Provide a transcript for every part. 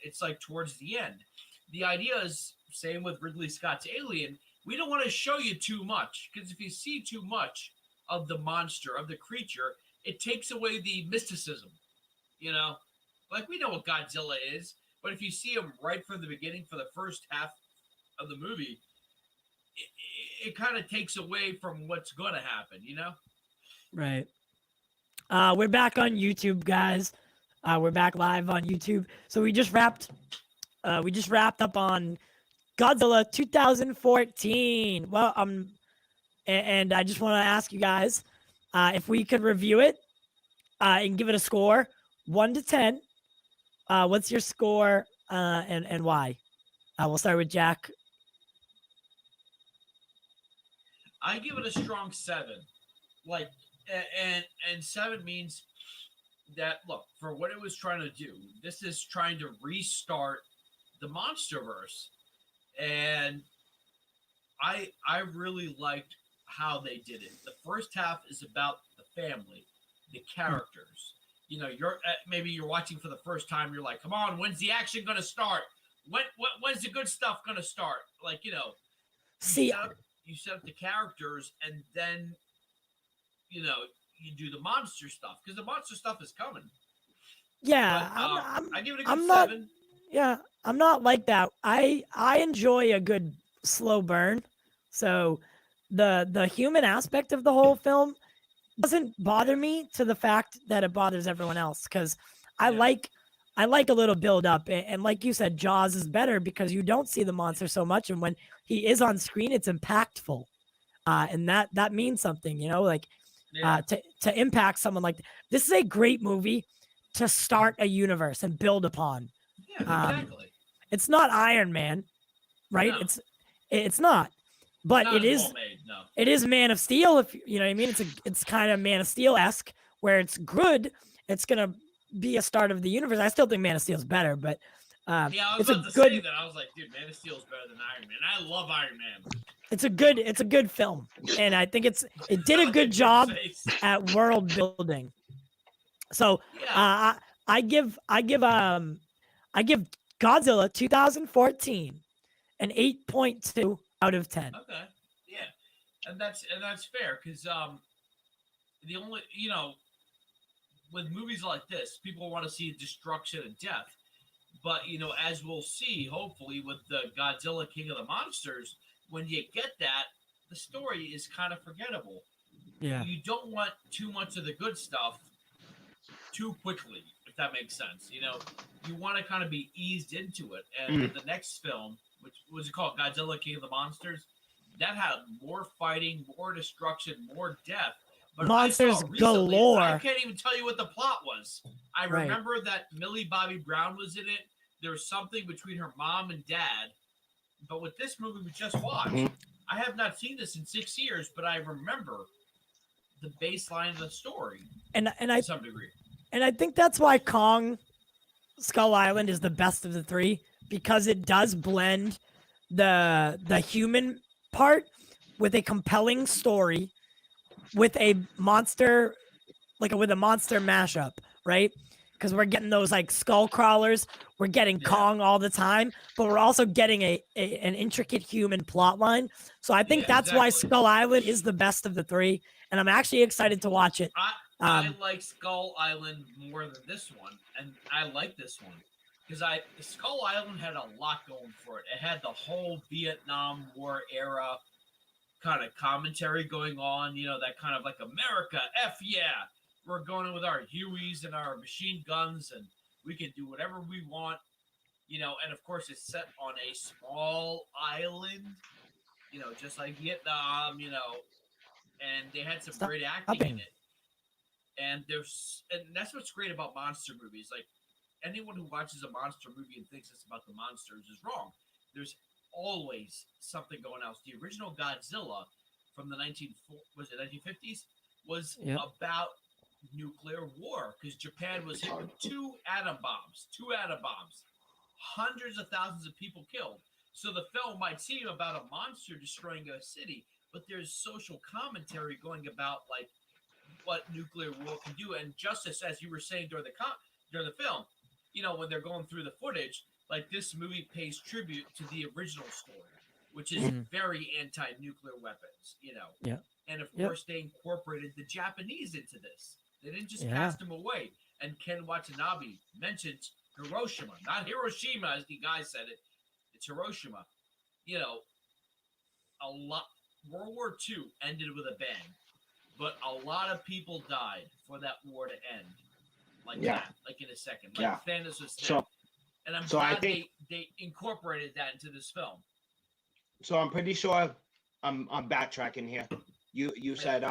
It's like towards the end. The idea is same with Ridley Scott's Alien. We don't want to show you too much because if you see too much of the monster of the creature, it takes away the mysticism. You know, like we know what Godzilla is, but if you see him right from the beginning for the first half of the movie, it kind of takes away from what's going to happen. You know. Right. We're back on YouTube, guys. We're back live on YouTube. So we just wrapped. We just wrapped up on Godzilla 2014. Well, and I just want to ask you guys if we could review it and give it a score, 1 to 10. What's your score and why? We'll start with Jack. I give it a strong 7. Like, and 7 means that look for what it was trying to do. This is trying to restart the MonsterVerse, and I really liked how they did it. The first half is about the family, the characters. You know, maybe you're watching for the first time. You're like, come on, when's the action gonna start? When's the good stuff gonna start? Like, you know, See, you set up the characters, and then you know you do the monster stuff because the monster stuff is coming. yeah, But, I give it a good I'm not. 7. Yeah, I'm not like that. I enjoy a good slow burn. So the human aspect of the whole film doesn't bother me to the fact that it bothers everyone else because I Yeah. like I like a little build up and like you said, Jaws is better because you don't see the monster so much, and when he is on screen, it's impactful, and that means something, you know, like Yeah. to impact someone like this is a great movie to start a universe and build upon. Yeah. Um, Exactly. it's not Iron Man, right? No. It's not, It's but not as well made. No. it is Man of Steel. If you know what I mean, it's kind of Man of Steel esque where it's good. It's gonna be a start of the universe. I still think Man of Steel is better, but Yeah, I was it's a about to good say that. I was like, dude, Man of Steel is better than Iron Man. I love Iron Man. it's a good film, and I think it did a good job at world building. So Yeah. I give Godzilla 2014 an 8.2 out of 10. Okay. Yeah. And that's fair because the only with movies like this, people want to see destruction and death. But as we'll see, hopefully with the Godzilla King of the Monsters, when you get that, the story is kind of forgettable. Yeah. You don't want too much of the good stuff too quickly, if that makes sense. You want to kind of be eased into it. And the next film, which was it called, Godzilla King of the Monsters, that had more fighting, more destruction, more death. But Monsters I saw recently, galore. I can't even tell you what the plot was. I Right. remember that Millie Bobby Brown was in it. There was something between her mom and dad. But with this movie we just watched, I have not seen this in 6 years, but I remember the baseline of the story And to some degree. And I think that's why Kong Skull Island is the best of the three, because it does blend the human part with a compelling story with a monster, with a monster mashup, right? Because we're getting those like skull crawlers, we're getting Kong all the time, but we're also getting an intricate human plot line. So I think that's why Skull Island is the best of the three, and I'm actually excited to watch it. I like Skull Island more than this one, and I like this one because Skull Island had a lot going for it. It had the whole Vietnam War era kind of commentary going on. That kind of like America, F yeah, we're going with our Hueys and our machine guns, and we can do whatever we want. And of course it's set on a small island, just like Vietnam, and they had some great acting in it. And that's what's great about monster movies. Like, anyone who watches a monster movie and thinks it's about the monsters is wrong. There's always something going else. The original Godzilla from the 1950s was about nuclear war because Japan was hit with two atom bombs, hundreds of thousands of people killed. So the film might seem about a monster destroying a city, but there's social commentary going about like what nuclear war can do. And justice, as you were saying during the film, when they're going through the footage, like this movie pays tribute to the original story, which is Mhm. very anti-nuclear weapons. Yeah. And of Yep. course, they incorporated the Japanese into this. They didn't just Yeah. cast them away. And Ken Watanabe mentions Hiroshima, not Hiroshima as the guy said it. It's Hiroshima. You know, a lot. World War II ended with a bang, but a lot of people died for that war to end, like Yeah, that, like in a second, like yeah. Thanos was So, snapped. And I'm so I glad think, they incorporated that into this film. so I'm pretty sure I'm backtracking here. You Yeah, said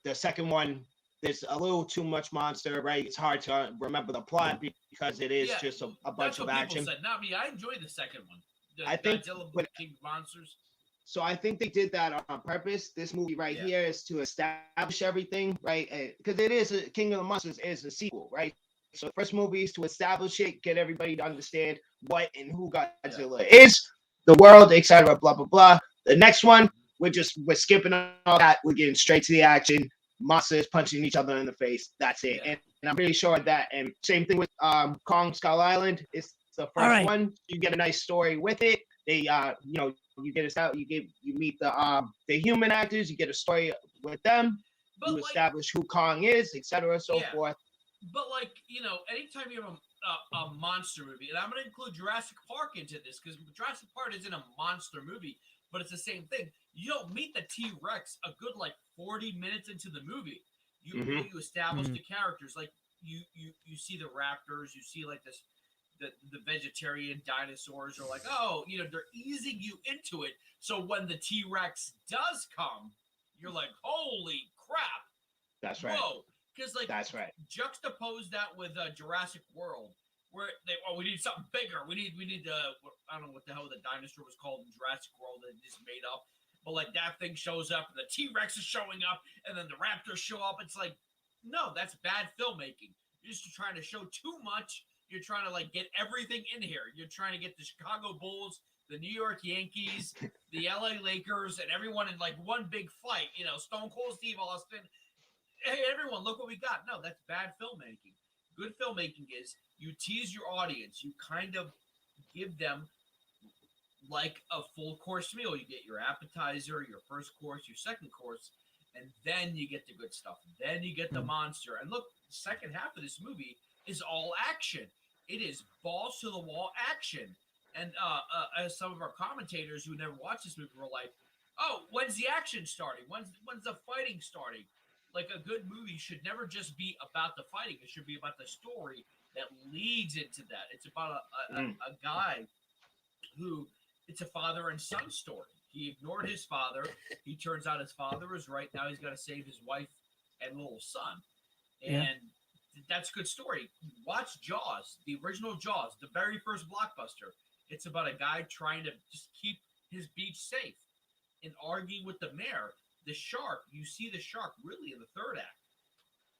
the second one, there's a little too much monster, right? It's hard to remember the plot because it is yeah, just a that's bunch of what people action. said. Not me. I enjoyed the second one, the I think, Godzilla but King of Monsters. so I think they did that on purpose. This movie right Yeah, here is to establish everything, right? Because it is a King of the Monsters is a sequel, right? So the first movie is to establish it, get everybody to understand what and who yeah. Godzilla is, the world, etc. Blah blah blah. The next one, we're skipping all that. We're getting straight to the action. Monsters punching each other in the face. That's it. Yeah. And I'm pretty sure that. And same thing with Kong Skull Island. It's the All first right. one. You get a nice story with it. They you get us out. You meet the human actors. You get a story with them. But You like, establish who Kong is, etc. So yeah, forth. but like, anytime you have a monster movie, and I'm going to include Jurassic Park into this because Jurassic Park isn't a monster movie, but it's the same thing. You don't meet the T Rex a good like 40 minutes into the movie. Mm-hmm. You establish Mhm. the characters, like you see the raptors, you see like this the vegetarian dinosaurs are like, oh, they're easing you into it. So when the T Rex does come, you're like, holy crap, That's right. whoa, because like That's right. juxtapose that with Jurassic World, where we need something bigger. We need I don't know what the hell the dinosaur was called in Jurassic World that they just made up, but like that thing shows up and the T Rex is showing up and then the raptors show up. It's like, no, that's bad filmmaking. You're just trying to show too much. You're trying to like get everything in here. You're trying to get the Chicago Bulls, the New York Yankees, the LA Lakers, and everyone in like one big fight. Stone Cold Steve Austin. Hey, everyone, look what we got. No, that's bad filmmaking. Good filmmaking is you tease your audience. You kind of give them like a full course meal. You get your appetizer, your first course, your second course, and then you get the good stuff. Then you get the monster. And look, the second half of this movie is all action. It is balls to the wall action. And as some of our commentators who never watched this movie were like, "Oh, when's the action starting? When's the fighting starting?" Like a good movie should never just be about the fighting. It should be about the story that leads into that. It's about a guy who it's a father and son story. He ignored his father. He turns out his father was right. Now he's got to save his wife and little son. Yeah. And that's a good story. Watch Jaws, the original Jaws, the very first blockbuster. It's about a guy trying to just keep his beach safe and arguing with the mayor. The shark, you see the shark really in the third act.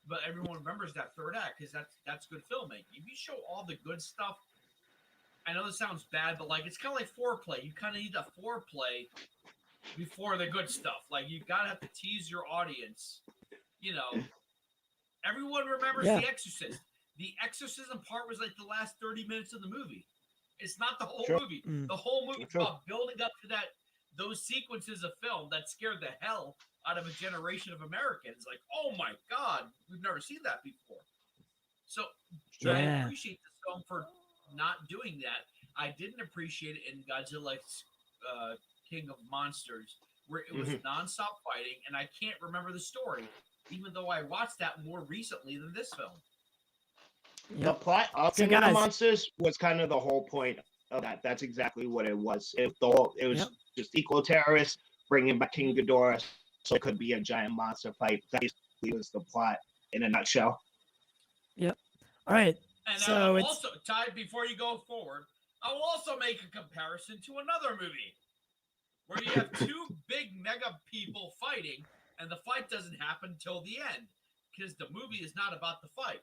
But everyone remembers that third act because that's good filmmaking. If you show all the good stuff, I know this sounds bad, but like it's kind of like foreplay. You kind of need the foreplay before the good stuff. Like you gotta have to tease your audience. Everyone remembers Yeah. The Exorcist. The exorcism part was like the last 30 minutes of the movie. It's not the whole Sure. movie. Mm. The whole movie is Sure. about building up to those sequences of film that scared the hell out of a generation of Americans. Like, oh my God, we've never seen that before. So I Yeah. appreciate this film for not doing that. I didn't appreciate it in Godzilla King of Monsters, where it was nonstop fighting, and I can't remember the story, even though I watched that more recently than this film. The plot of So King of the guys- Monsters was kind of the whole point of that. That's exactly what it was. It was Yep. just equal terrorists bringing back King Ghidorah, so it could be a giant monster fight. That basically was the plot in a nutshell. All right. And So I will it's- also, Ty, before you go forward, I will also make a comparison to another movie where you have two big mega people fighting, and the fight doesn't happen till the end because the movie is not about the fight.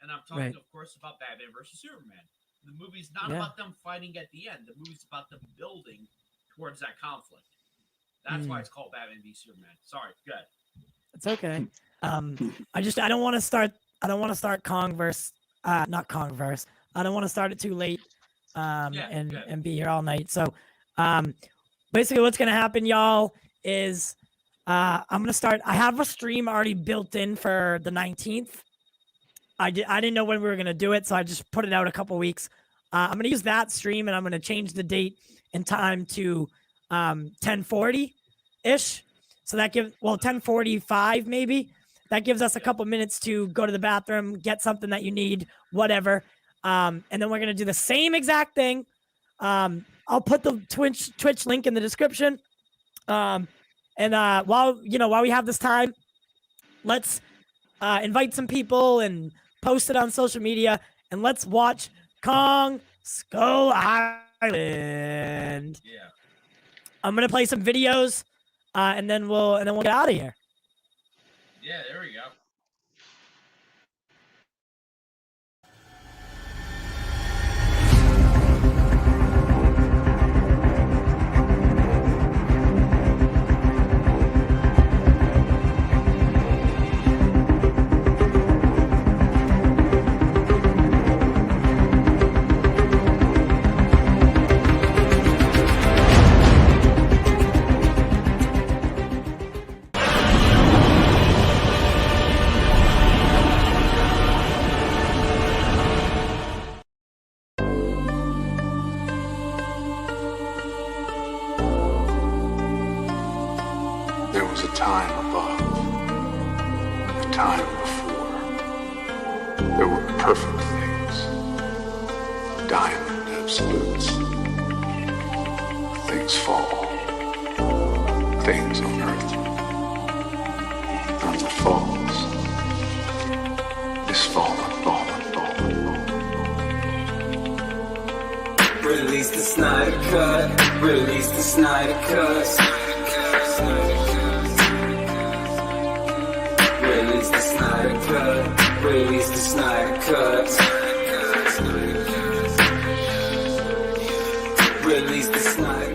And I'm talking, Right. of course, about Batman versus Superman. The movie's not Yeah. about them fighting at the end. The movie's about them building towards that conflict. That's why it's called Batman v Superman. Sorry, good. It's okay. I don't want to start Kong versus not Kongverse. I don't want to start it too late, good. and be here all night. So, basically, what's gonna happen, y'all, is I'm gonna start. I have a stream already built in for the 19th. I didn't know when we were gonna do it, so I just put it out a couple weeks. I'm gonna use that stream, and I'm gonna change the date and time to 10:40 ish. So that gives 10:45 maybe. That gives us a couple minutes to go to the bathroom, get something that you need, whatever. And then we're gonna do the same exact thing. I'll put the Twitch link in the description. While we have this time, let's invite some people and post it on social media, and let's watch Kong Skull Island. Yeah. I'm gonna play some videos, and then we'll get out of here. Yeah, there we go. There was a time above, a time before. There were perfect things, diamond absolutes. Things fall, things on earth. And what falls is fallen, fallen, fallen, fallen. Release the Snyder Cut, release the Snyder Cut. Release the Snyder Cut, release the Snyder Cut. Release the Snyder